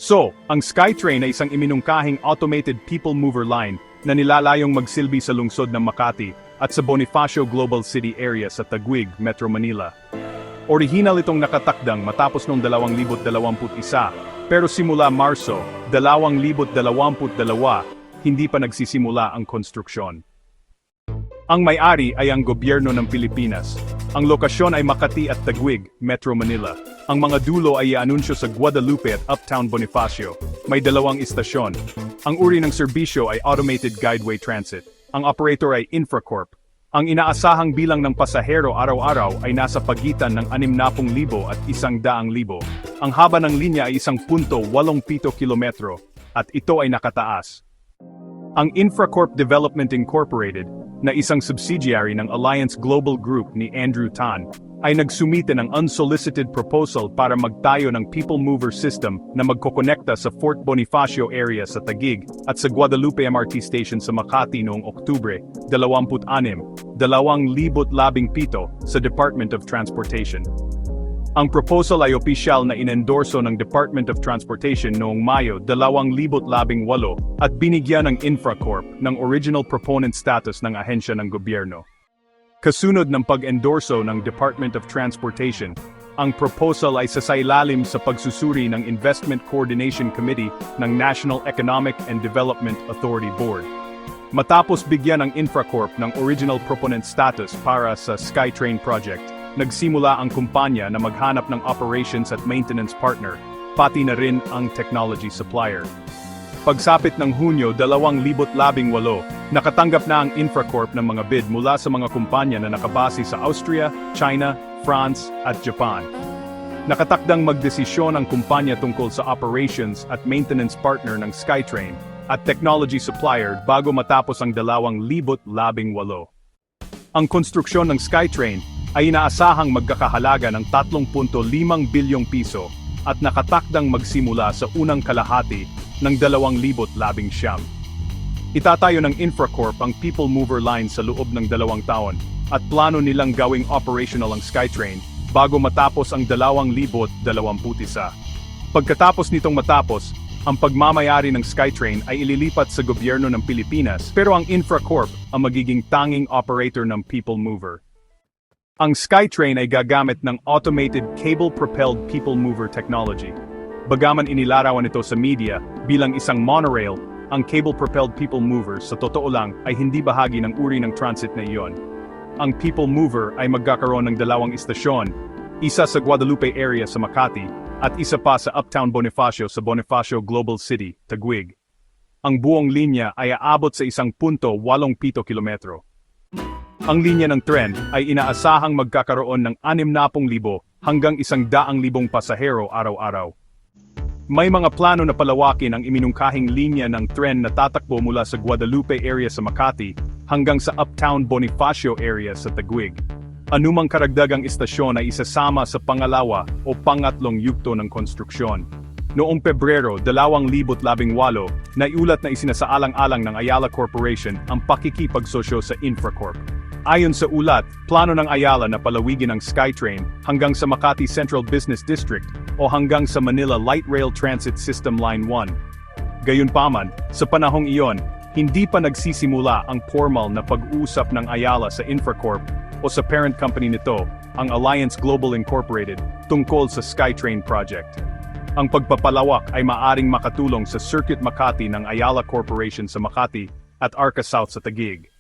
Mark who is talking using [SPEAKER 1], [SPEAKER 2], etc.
[SPEAKER 1] So, ang SkyTrain ay isang iminungkahing automated people mover line na nilalayong magsilbi sa lungsod ng Makati at sa Bonifacio Global City area sa Taguig, Metro Manila. Orihinal itong nakatakdang matapos noong 2021, pero simula Marso 2022, hindi pa nagsisimula ang konstruksyon. Ang may-ari ay ang gobyerno ng Pilipinas. Ang lokasyon ay Makati at Taguig, Metro Manila. Ang mga dulo ay ianunsyo sa Guadalupe at Uptown Bonifacio. May 2 istasyon. Ang uri ng serbisyo ay Automated Guideway Transit. Ang operator ay Infracorp. Ang inaasahang bilang ng pasahero araw-araw ay nasa pagitan ng 60,000 at 100,000. Ang haba ng linya ay 1.87 kilometro at ito ay nakataas. Ang Infracorp Development Incorporated, na isang subsidiary ng Alliance Global Group ni Andrew Tan, ay nagsumite ng unsolicited proposal para magtayo ng people mover system na magkokonekta sa Fort Bonifacio area sa Taguig at sa Guadalupe MRT Station sa Makati noong Oktubre 26, 2017 sa Department of Transportation. Ang proposal ay opisyal na inendorso ng Department of Transportation noong Mayo 2018 at binigyan ng Infracorp ng original proponent status ng ahensya ng gobyerno. Kasunod ng pag-endorso ng Department of Transportation, ang proposal ay sasailalim sa pagsusuri ng Investment Coordination Committee ng National Economic and Development Authority Board. Matapos bigyan ng Infracorp ng original proponent status para sa SkyTrain project, nagsimula ang kumpanya na maghanap ng operations at maintenance partner, pati na rin ang technology supplier. Pagsapit ng Hunyo 2018, nakatanggap na ang Infracorp ng mga bid mula sa mga kumpanya na nakabase sa Austria, China, France, at Japan. Nakatakdang magdesisyon ang kumpanya tungkol sa operations at maintenance partner ng SkyTrain at technology supplier bago matapos ang 2018. Ang konstruksyon ng SkyTrain ay inaasahang magkakahalaga ng 3.5 bilyong piso at nakatakdang magsimula sa unang kalahati ng 2019. Itatayo ng Infracorp ang people mover line sa loob ng 2 taon at plano nilang gawing operational ang SkyTrain bago matapos ang 2021. Pagkatapos nitong matapos, ang pagmamayari ng SkyTrain ay ililipat sa gobyerno ng Pilipinas, pero ang Infracorp ang magiging tanging operator ng people mover. Ang SkyTrain ay gagamit ng automated cable-propelled people mover technology. Bagaman inilarawan ito sa media bilang isang monorail, ang cable-propelled people mover sa totoo lang ay hindi bahagi ng uri ng transit na iyon. Ang people mover ay magkakaroon ng 2 istasyon, isa sa Guadalupe area sa Makati at isa pa sa Uptown Bonifacio sa Bonifacio Global City, Taguig. Ang buong linya ay aabot sa 1.87 kilometro. Ang linya ng tren ay inaasahang magkakaroon ng 60,000 hanggang 100,000 pasahero araw-araw. May mga plano na palawakin ang iminungkahing linya ng tren na tatakbo mula sa Guadalupe area sa Makati hanggang sa Uptown Bonifacio area sa Taguig. Anumang karagdagang istasyon ay isasama sa pangalawa o pangatlong yugto ng konstruksyon. Noong Pebrero 2018, naiulat na isinasaalang-alang ng Ayala Corporation ang pakikipagsosyo sa Infracorp. Ayon sa ulat, plano ng Ayala na palawigin ang SkyTrain hanggang sa Makati Central Business District o hanggang sa Manila Light Rail Transit System Line 1. Gayunpaman, sa panahong iyon, hindi pa nagsisimula ang formal na pag-uusap ng Ayala sa Infracorp o sa parent company nito, ang Alliance Global Incorporated, tungkol sa SkyTrain project. Ang pagpapalawak ay maaring makatulong sa Circuit Makati ng Ayala Corporation sa Makati at Arca South sa Taguig.